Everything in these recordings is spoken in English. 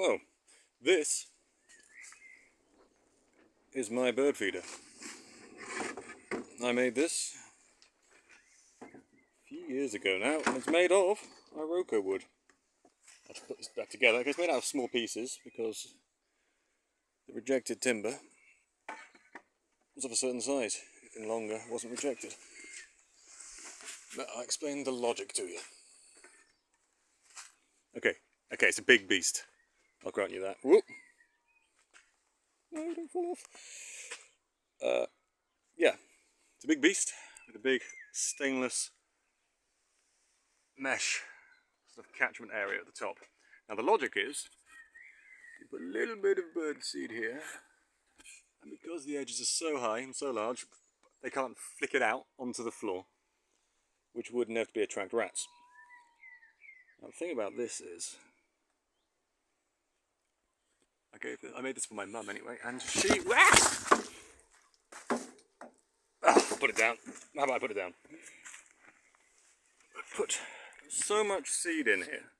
Hello, this is my bird feeder. I made this a few years ago now, and it's made of Iroko wood. I have to put this back together. It's made out of small pieces because the rejected timber was of a certain size. Anything longer wasn't rejected. But I'll explain the logic to you. Okay, it's a big beast. I'll grant you that. Whoop! No, don't fall off. Yeah, it's a big beast with a big stainless mesh sort of catchment area at the top. Now the logic is, you put a little bit of bird seed here, and because the edges are so high and so large, they can't flick it out onto the floor, which would inevitably attract rats. Now the thing about this is, I made this for my mum anyway, and she... I'll put it down. How about I put it down? I put so much seed in here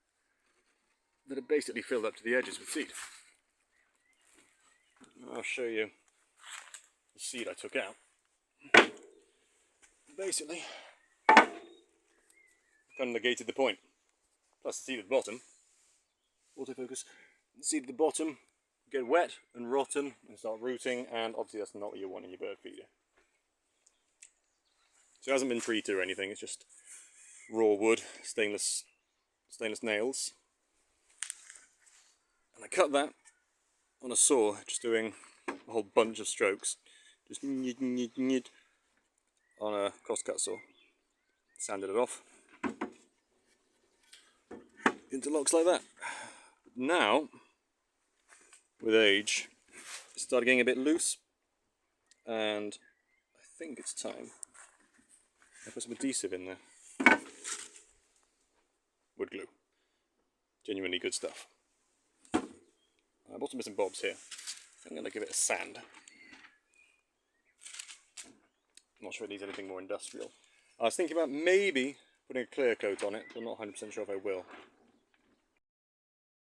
that it basically filled up to the edges with seed. I'll show you the seed I took out. Basically, kind of negated the point. Plus the seed at the bottom. Autofocus. The seed at the bottom get wet and rotten and start rooting, and obviously that's not what you want in your bird feeder. So it hasn't been treated or anything, it's just raw wood, stainless nails. And I cut that on a saw, just doing a whole bunch of strokes. Just on a crosscut saw. Sanded it off. Interlocks like that. Now, with age, it started getting a bit loose, and I think it's time I put some adhesive in there. Wood glue. Genuinely good stuff. I bought some bits and bobs here. I'm going to give it a sand. I'm not sure it needs anything more industrial. I was thinking about maybe putting a clear coat on it, but I'm not 100% sure if I will.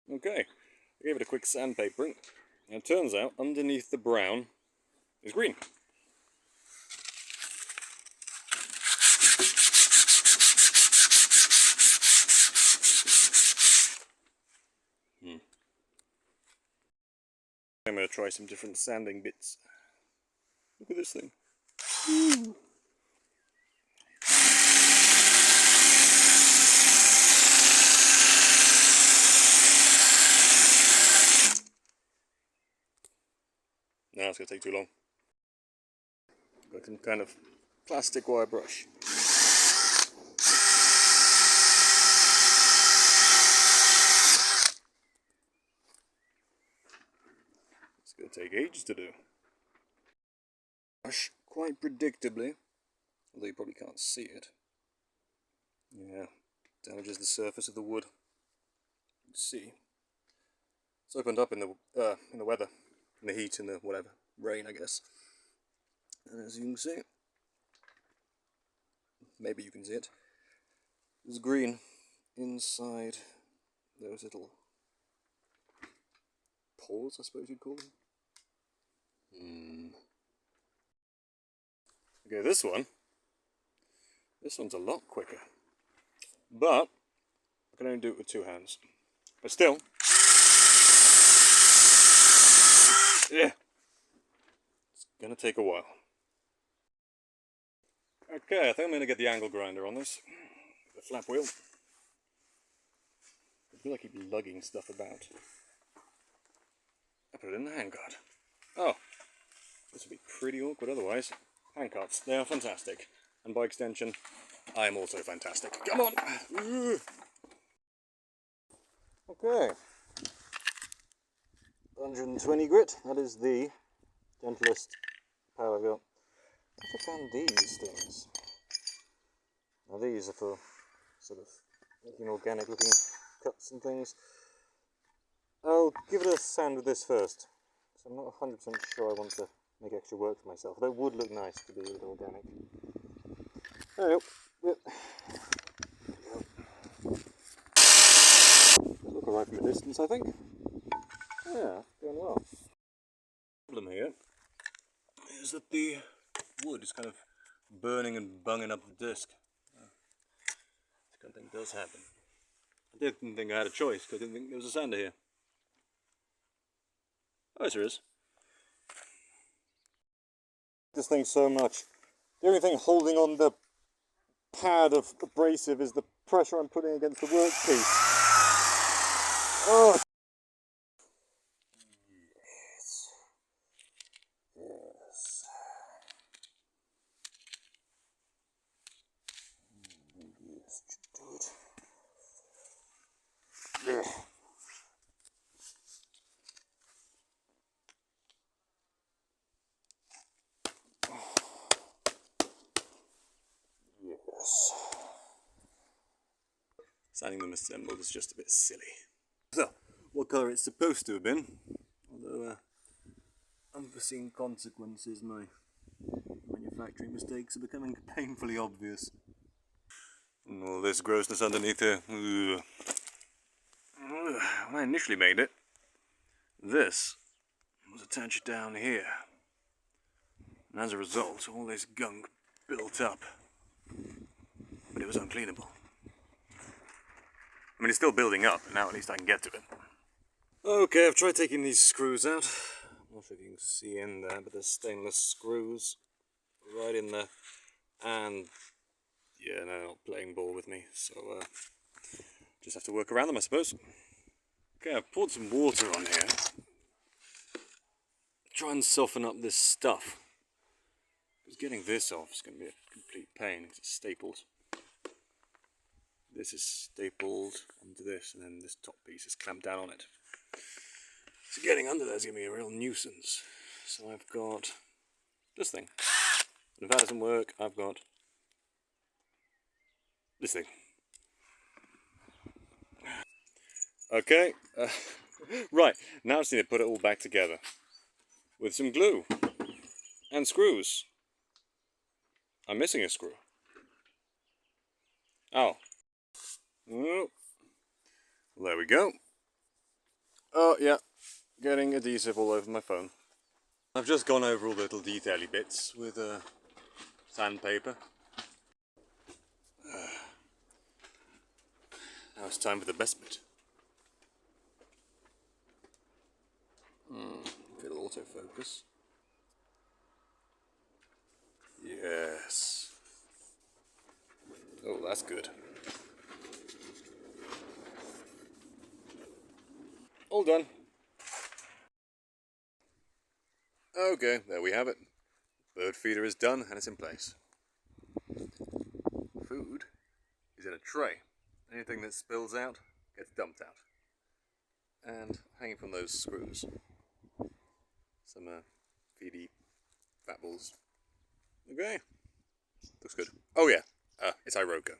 Okay, I gave it a quick sandpapering, and it turns out underneath the brown is green. I'm going to try some different sanding bits. Look at this thing. Ooh. Now it's going to take too long. Got some kind of plastic wire brush. It's going to take ages to do. Brush quite predictably, although you probably can't see it. Yeah, damages the surface of the wood. You can see it's opened up in the weather, in the heat, in the whatever, rain I guess. And as you can see, maybe you can see it, there's green inside those little pores, I suppose you'd call them. Okay, this one's a lot quicker, but I can only do it with two hands. But still, yeah, it's gonna take a while. Okay, I think I'm gonna get the angle grinder on this, the flap wheel. I feel like I keep lugging stuff about. I put it in the handguard. Oh, this would be pretty awkward otherwise. Handcarts, they are fantastic. And by extension, I am also fantastic. Come on! Okay. 120 grit, that is the gentlest power I've got. I found these things. Now these are for sort of making organic looking cuts and things. I'll give it a sand with this first. So I'm not 100% sure I want to make extra work for myself. That would look nice to be a bit organic. There we go. Look alright from a distance, I think. Yeah, going well. The problem here is that the wood is kind of burning and bunging up the disc. This kind of thing does happen. I didn't think I had a choice because I didn't think there was a sander here. Oh, yes there is. This thing so much. The only thing holding on the pad of abrasive is the pressure I'm putting against the workpiece. Oh! Yes. Yes. Yes, do it. There. Yes. Standing them assembled is just a bit silly. So, what colour it's supposed to have been, although unforeseen consequences, my manufacturing mistakes are becoming painfully obvious. And all this grossness underneath here. Ugh. When I initially made it, this was attached down here. And as a result, all this gunk built up. But it was uncleanable. I mean, it's still building up, and now at least I can get to it. Okay, I've tried taking these screws out. I'm not sure if you can see in there, but there's stainless screws right in there. And yeah, no, not playing ball with me, so just have to work around them, I suppose. Okay, I've poured some water on here. Try and soften up this stuff. Because getting this off is going to be a complete pain because it's stapled. This is stapled onto this, and then this top piece is clamped down on it. So getting under there is going to be a real nuisance. So I've got this thing. And if that doesn't work, I've got this thing. Okay, right, now I just need to put it all back together. With some glue. And screws. I'm missing a screw. Oh. Oh. There we go. Oh, yeah. Getting adhesive all over my phone. I've just gone over all the little detail-y bits with sandpaper. Now it's time for the best bit. It'll autofocus. Yes. Oh, that's good. All done. Okay, there we have it. Bird feeder is done and it's in place. Food is in a tray. Anything that spills out gets dumped out. And hanging from those screws, some feedy fat balls. Okay, looks good. Oh yeah, it's Iroka.